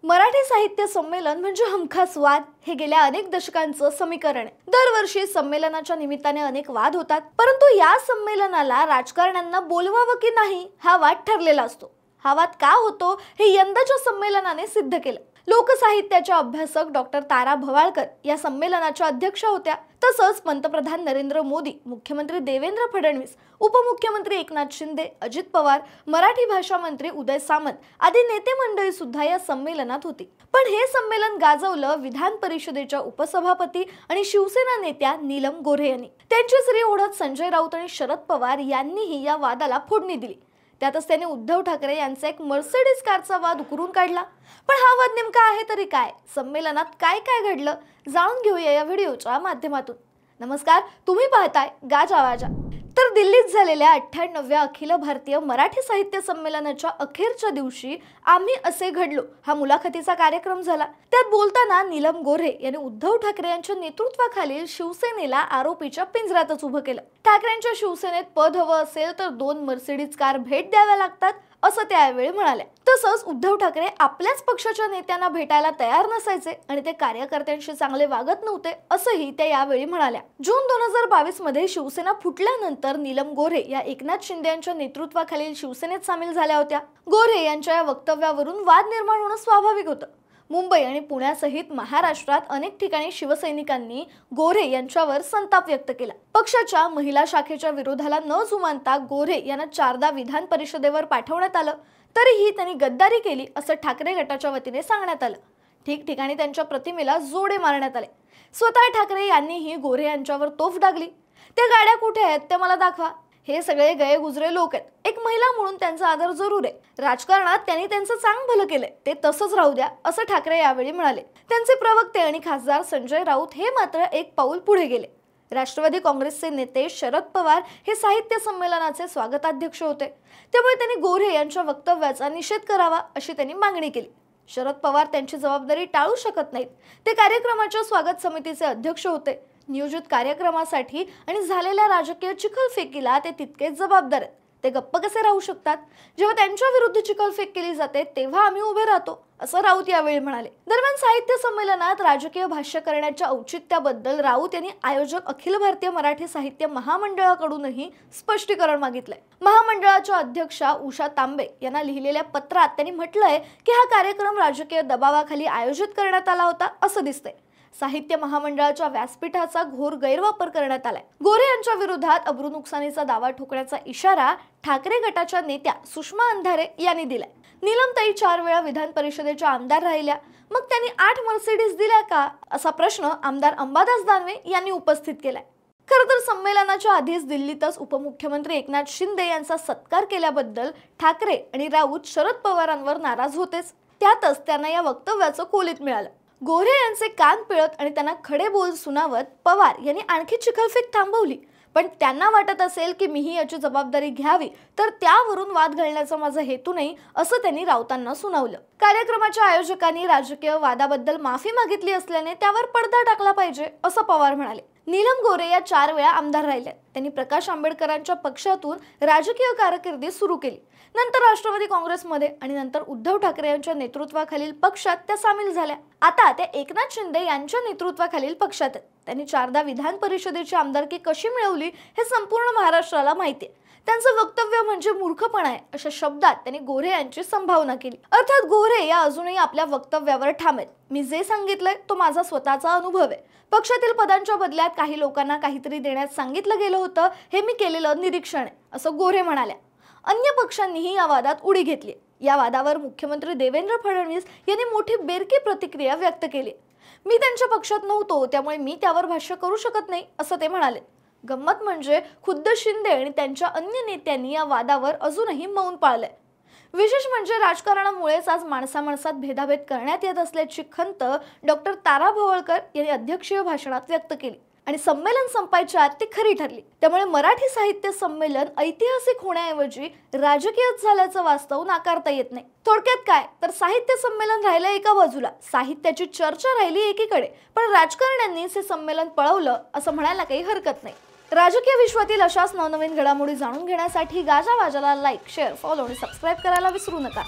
मराठी साहित्य संमेलन म्हणजे हमखास वाद हे गेल्या अनेक दशकांचं समीकरण आहे। दरवर्षी संमेलनाच्या निमित्ताने अनेक वाद होतात, परंतु या संमेलनाला राजकारण्यांना बोलवावं की नाही हा वाद ठरलेला असतो। हा वाद का होतो हे यंदाच्या संमेलनाने सिद्ध केलं। लोकसाहित्याच्या अभ्यासक डॉक्टर तारा भवाळकर या संमेलनाच्या अध्यक्ष होत्या। तसंच पंतप्रधान नरेंद्र मोदी, मुख्यमंत्री देवेंद्र फडणवीस, उपमुख्यमंत्री एकनाथ शिंदे, अजित पवार, मराठी भाषा मंत्री उदय सामंत आदी नेते मंडळी सुद्धा या संमेलनात होती। पण हे संमेलन गाजवलं विधान परिषदेच्या उपसभापती आणि शिवसेना नेत्या नीलम गोऱ्हे यांनी। त्यांची श्री ओढत संजय राऊत आणि शरद पवार यांनीही या वादाला फोडणी दिली। त्यातच त्यांनी उद्धव ठाकरे यांचा एक मर्सिडीज कारचा वाद उकरून काढला। पण हा वाद नेमका आहे तरी काय, संमेलनात काय काय घडलं जाणून घेऊया या व्हिडिओच्या माध्यमातून। नमस्कार, तुम्ही पाहताय गाजावाजा। तर दिल्लीत झालेल्या 98व्या अखिल भारतीय मराठी साहित्य संमेलनाच्या अखेरच्या दिवशी आम्ही असे घडलो हा मुलाखतीचा कार्यक्रम झाला। त्यात बोलताना नीलम गोऱ्हे यांनी उद्धव ठाकरे यांच्या नेतृत्वाखालील शिवसेनेला आरोपीच्या पिंजऱ्यातच उभं केलं। ठाकरेंच्या शिवसेनेत पद हवं असेल तर 2 मर्सिडीज कार भेट द्याव्या लागतात असं त्या यावेळी म्हणाल्या। तसंच उद्धव ठाकरे आपल्याच पक्षाच्या नेत्यांना भेटायला तयार नसायचे आणि ते कार्यकर्त्यांशी चांगले वागत नव्हते असंही त्या यावेळी म्हणाल्या। जून 2022 मध्ये शिवसेना फुटल्यानंतर नीलम गोऱ्हे या एकनाथ शिंदे यांच्या नेतृत्वाखालील शिवसेनेत सामील झाल्या होत्या। गोऱ्हे यांच्या या वक्तव्यावरून वाद निर्माण होणं स्वाभाविक होतं। मुंबई आणि पुण्यासहित महाराष्ट्रात अनेक ठिकाणी शिवसैनिकांनी गोऱ्हे यांच्यावर संताप व्यक्त केला। पक्षाच्या महिला शाखेच्या विरोधाला न जुमानता गोऱ्हे यांना 4दा विधान परिषदेवर पाठवण्यात आलं, तरीही त्यांनी गद्दारी केली असं ठाकरे गटाच्या वतीने सांगण्यात आलं। ठिकठिकाणी त्यांच्या प्रतिमेला जोडे मारण्यात आले। स्वतः ठाकरे यांनीही गोऱ्हे यांच्यावर तोफ डागली। त्या गाड्या कुठे आहेत ते मला दाखवा। हे सगळे गयेगुजरे लोक आहेत, एक महिला म्हणून त्यांचा आदर जरूर आहे। राजकारणात त्यांनी त्यांचं चांग भलं केलंय, ते तसंच राहू द्या असं ठाकरे यावेळी म्हणाले। त्यांचे प्रवक्ते आणि खासदार संजय राऊत हे मात्र एक पाऊल पुढे गेले। राष्ट्रवादी काँग्रेसचे नेते शरद पवार हे साहित्य संमेलनाचे स्वागताध्यक्ष होते, त्यामुळे त्यांनी गोऱ्हे यांच्या वक्तव्याचा निषेध करावा अशी त्यांनी मागणी केली। शरद पवार त्यांची जबाबदारी टाळू शकत नाहीत, ते कार्यक्रमाच्या स्वागत समितीचे अध्यक्ष होते। नियोजित कार्यक्रमासाठी आणि झालेल्या राजकीय चिखलफेकीला ते तितकेच जबाबदार आहेत। ते गप्प कसे राहू शकतात? जेव्हा त्यांच्या विरुद्ध चिखलफेक केली जाते तेव्हा आम्ही उभे राहतो असं राऊत यावेळी म्हणाले। दरम्यान साहित्य संमेलनात राजकीय भाष्य करण्याच्या औचित्याबद्दल राऊत यांनी आयोजक अखिल भारतीय मराठी साहित्य महामंडळाकडूनही स्पष्टीकरण मागितलंय। महामंडळाच्या अध्यक्षा उषा तांबे यांना लिहिलेल्या पत्रात त्यांनी म्हटलंय की हा कार्यक्रम राजकीय दबावाखाली आयोजित करण्यात आला होता असं दिसतंय। साहित्य महामंडळाच्या व्यासपीठाचा घोर गैरवापर करण्यात आलाय। गोऱ्हे यांच्या विरोधात अब्रू नुकसानीचा दावा ठोकण्याचा इशारा ठाकरे गटाच्या नेत्या सुषमा अंधारे यांनी दिलाय। नीलमताई 4 वेळा विधान परिषदेच्या आमदार राहिल्या, मग त्यांनी 8 मर्सिडीज दिल्या का असा प्रश्न आमदार अंबादास दानवे यांनी उपस्थित केलाय। खरं तर संमेलनाच्या आधीच दिल्लीतच उपमुख्यमंत्री एकनाथ शिंदे यांचा सत्कार केल्याबद्दल ठाकरे आणि राऊत शरद पवारांवर नाराज होतेच। त्यातच त्यांना या वक्तव्याचं कोलीत मिळालं। गोऱ्हे यांचे कान पिळत आणि त्यांना खडे बोल सुनावत पवार यांनी आणखी चिखलफेक थांबवली। पण त्यांना वाटत असेल की मीही याची जबाबदारी घ्यावी, तर त्यावरून वाद घालण्याचा माझा हेतू नाही असं त्यांनी राऊतांना सुनावलं। कार्यक्रमाच्या आयोजकांनी राजकीय वादाबद्दल माफी मागितली असल्याने त्यावर पडदा टाकला पाहिजे असं पवार म्हणाले। नीलम गोऱ्हे या 4 वेळा आमदार राहिल्या। त्यांनी प्रकाश आंबेडकरांच्या पक्षातून राजकीय कारकिर्दी सुरू केली। नंतर राष्ट्रवादी काँग्रेसमध्ये आणि नंतर उद्धव ठाकरे यांच्या नेतृत्वाखालील पक्षात त्या सामील झाल्या। आता त्या एकनाथ शिंदे यांच्या नेतृत्वाखालील पक्षात आहेत। त्यांनी 4दा विधान परिषदेची आमदारकी कशी मिळवली हे संपूर्ण महाराष्ट्राला माहिती आहे। त्यांचं वक्तव्य म्हणजे मूर्खपणा आहे अशा शब्दात त्यांनी गोऱ्हे यांची संभावना केली। अर्थात गोऱ्हे या अजूनही आपल्या वक्तव्यावर ठाम आहेत। मी जे सांगितलंय तो माझा स्वतःचा अनुभव आहे। पक्षातील पदांच्या बदल्यात काही लोकांना काहीतरी देण्यास सांगितलं गेलं होतं, हे मी केलेलं निरीक्षण आहे असं गोऱ्हे म्हणाल्या। अन्य पक्षांनीही या वादात उडी घेतली। या वादावर मुख्यमंत्री देवेंद्र फडणवीस यांनी मोठी बेरकी प्रतिक्रिया व्यक्त केली। मी त्यांच्या पक्षात नव्हतो, त्यामुळे मी त्यावर भाष्य करू शकत नाही असं ते म्हणाले। गंमत म्हणजे खुद्द शिंदे आणि त्यांच्या अन्य नेत्यांनी या वादावर अजूनही मौन पाळलंय। विशेष म्हणजे राजकारणामुळेच आज माणसामाणसात भेदाभेद करण्यात येत असल्याची खंत डॉक्टर तारा भवाळकर यांनी अध्यक्षीय भाषणात व्यक्त केली आणि संमेलन संपायच्या आत ती खरी ठरली। त्यामुळे मराठी साहित्य संमेलन ऐतिहासिक होण्याऐवजी राजकीयच झाल्याचं वास्तव नाकारता येत नाही। थोडक्यात काय तर साहित्य संमेलन राहिलं एका बाजूला, साहित्याची चर्चा राहिली एकीकडे, पण राजकारण्यांनीच हे संमेलन पळवलं असं म्हणायला काही हरकत नाही। राजकीय विश्वातील अशाच नवनवीन घडामोडी जाणून घेण्यासाठी गाजावाजाला लाईक, शेअर, फॉलो आणि सबस्क्राईब करायला विसरू नका।